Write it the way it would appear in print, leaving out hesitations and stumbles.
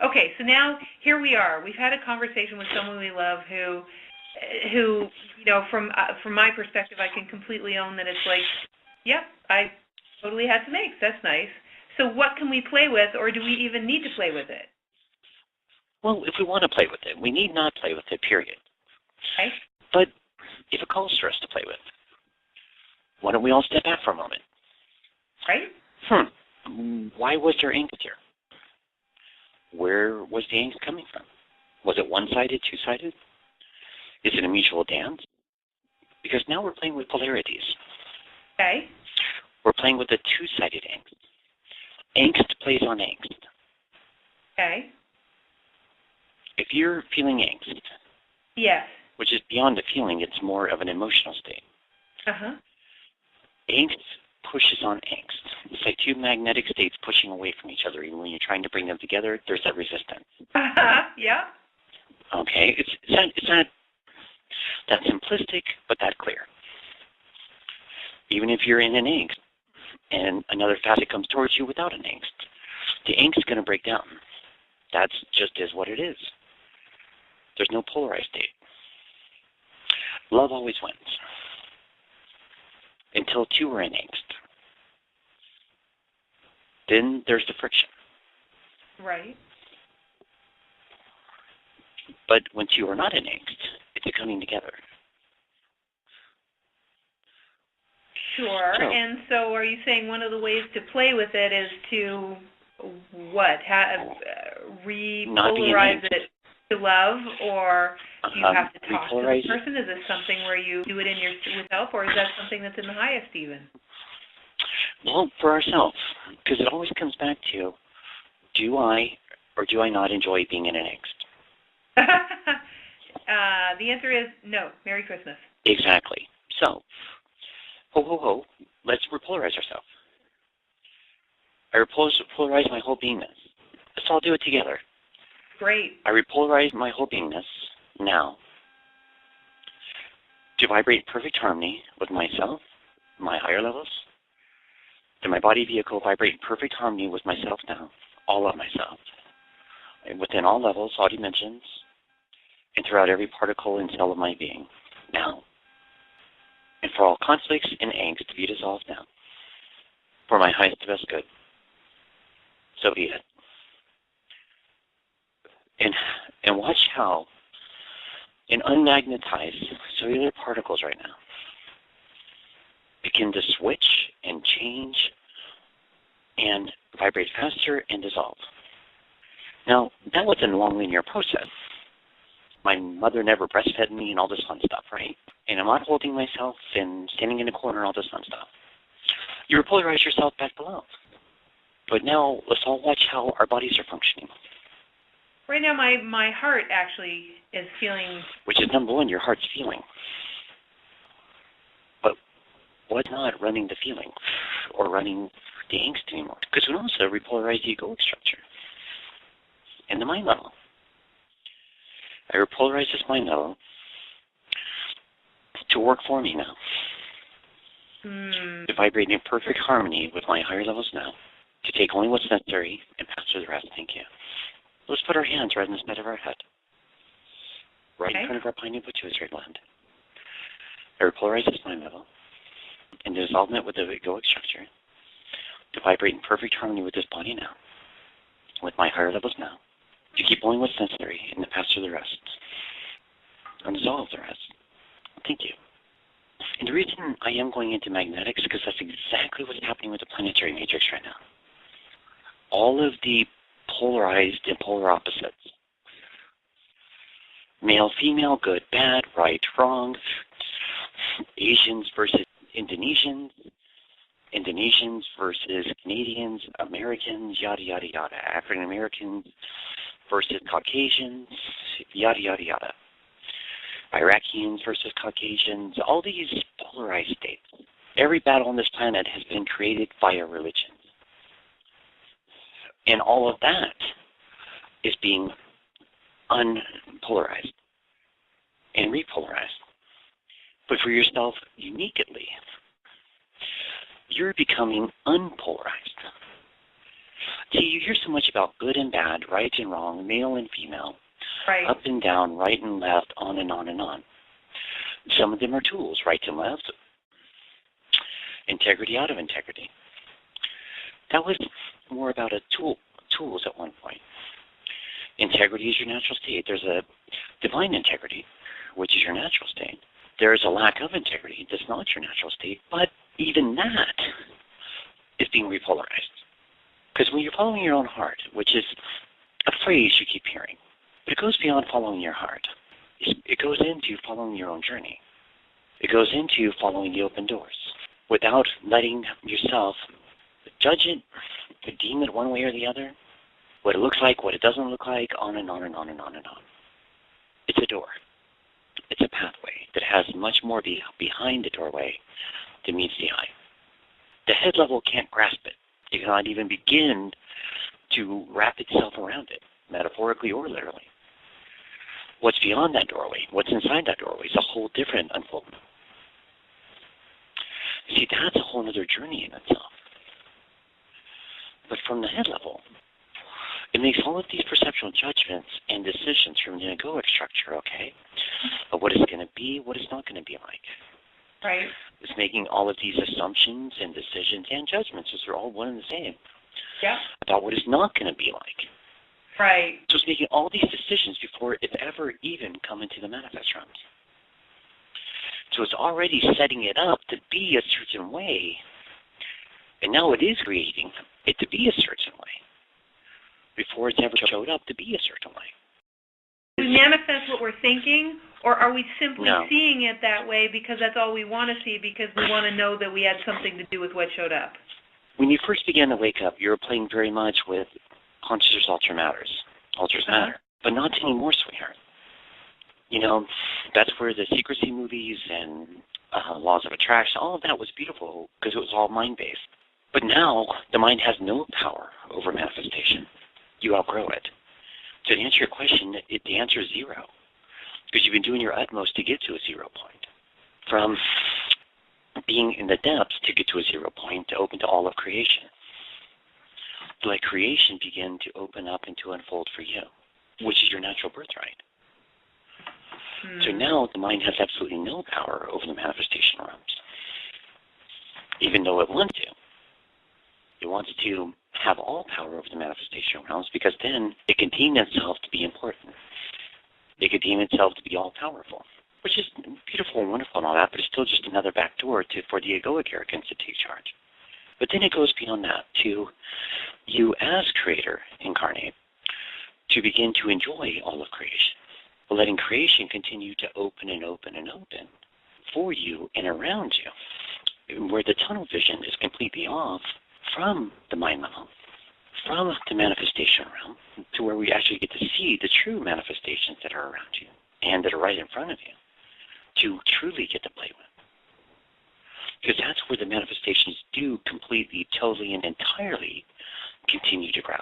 Okay, so now here we are. We've had a conversation with someone we love who from my perspective, I can completely own that it's like, yep, I totally had some angst. That's nice. So what can we play with, or do we even need to play with it? Well, if we want to play with it, we need not play with it, period. Okay. But if it calls for us to play with, why don't we all step back for a moment? Right. Why was there angst here? Where was the angst coming from? Was it one-sided, two-sided? Is it a mutual dance? Because now we're playing with polarities. Okay. We're playing with a two-sided angst. Angst plays on angst. Okay. If you're feeling angst, yes, which is beyond a feeling, it's more of an emotional state. Angst pushes on angst. It's like two magnetic states pushing away from each other. Even when you're trying to bring them together, there's that resistance. Yeah. Okay, it's not that simplistic, but that clear. Even if you're in an angst and another facet comes towards you without an angst, the angst is going to break down. That's just is what it is. There's no polarized state. Love always wins. Until two are in angst. Then there's the friction. Right. But when two are not in angst, it's a coming together. Sure. And so are you saying one of the ways to play with it is to what? Repolarize it to love, or do you have to talk to the person? Is this something where you do it in yourself, or is that something that's in the highest even? Well, for ourselves, because it always comes back to, do I or do I not enjoy being in an angst? The answer is no. Merry Christmas. Exactly. So, ho, ho, ho, let's repolarize ourselves. I repolarize my whole beingness. Let's all do it together. Great. I repolarize my whole beingness now to vibrate in perfect harmony with myself, my higher levels. To my body vehicle vibrate in perfect harmony with myself now, all of myself. And within all levels, all dimensions, and throughout every particle and cell of my being now. And for all conflicts and angst to be dissolved now. For my highest and best good. So be it. And watch how an unmagnetized cellular particles right now begin to switch and change and vibrate faster and dissolve. Now, that was a long linear process. My mother never breastfed me and all this fun stuff, right? And I'm not holding myself and standing in a corner and all this fun stuff. You repolarize yourself back below. But now, let's all watch how our bodies are functioning. Right now, my heart actually is feeling... Which is number one, your heart's feeling. But what's not running the feeling or running the angst anymore? Because we also repolarize the egoic structure and the mind level. I repolarize this mind level to work for me now. To vibrate in perfect harmony with my higher levels now. To take only what's necessary and pass through the rest. Thank you. Let's put our hands right in the side of our head. Right in front of our pineal pituitary gland. I repolarize this mind level and dissolve it with the egoic structure to vibrate in perfect harmony with this body now, with my higher levels now, to keep only what's necessary and to pass through the rest. And dissolve the rest. Thank you. And the reason I am going into magnetics is because that's exactly what's happening with the planetary matrix right now. All of the polarized and polar opposites. Male, female, good, bad, right, wrong, Asians versus Indonesians, Indonesians versus Canadians, Americans, yada, yada, yada, African Americans versus Caucasians, yada, yada, yada. Iraqians versus Caucasians, all these polarized states. Every battle on this planet has been created via religion. And all of that is being unpolarized and repolarized. But for yourself uniquely, you're becoming unpolarized. See, you hear so much about good and bad, right and wrong, male and female, Right. up and down, right and left, on and on and on. Some of them are tools, right and left, integrity out of integrity. That was more about tools at one point. Integrity is your natural state. There's a divine integrity, which is your natural state. There is a lack of integrity that's not your natural state, but even that is being repolarized. Because when you're following your own heart, which is a phrase you keep hearing, but it goes beyond following your heart. It goes into following your own journey. It goes into following the open doors without letting yourself judge it, deem it one way or the other, what it looks like, what it doesn't look like, on and on and on and on and on. It's a door. It's a pathway that has much more behind the doorway than meets the eye. The head level can't grasp it. It cannot even begin to wrap itself around it, metaphorically or literally. What's beyond that doorway, what's inside that doorway is a whole different unfoldment. See, that's a whole other journey in itself. But from the head level, it makes all of these perceptual judgments and decisions from the egoic structure, okay, of what it's going to be, what it's not going to be like. Right. It's making all of these assumptions and decisions and judgments, as they're all one and the same, about what it's not going to be like. Right. So it's making all these decisions before it's ever even come into the manifest realms. So it's already setting it up to be a certain way, and now it is creating it to be a certain way before it's ever showed up to be a certain way. We manifest what we're thinking, or are we simply No. seeing it that way because that's all we want to see because we want to know that we had something to do with what showed up? When you first began to wake up, you were playing very much with consciousness alters matter, but not anymore, sweetheart. You know, that's where the secrecy movies and laws of attraction, all of that was beautiful because it was all mind-based. But now the mind has no power over manifestation. You outgrow it. So to answer your question, the answer is zero, because you've been doing your utmost to get to a 0 point. From being in the depths to get to a 0 point, to open to all of creation. To let creation begin to open up and to unfold for you, which is your natural birthright. So now the mind has absolutely no power over the manifestation realms, even though it wants to. It wants to have all power over the manifestation realms because then it can deem itself to be important. It can deem itself to be all-powerful, which is beautiful and wonderful and all that, but it's still just another backdoor for the egoic arrogance to take charge. But then it goes beyond that to you as creator incarnate to begin to enjoy all of creation, letting creation continue to open and open and open for you and around you, where the tunnel vision is completely off from the mind level, from the manifestation realm, to where we actually get to see the true manifestations that are around you and that are right in front of you to truly get to play with. Because that's where the manifestations do completely, totally, and entirely continue to grow.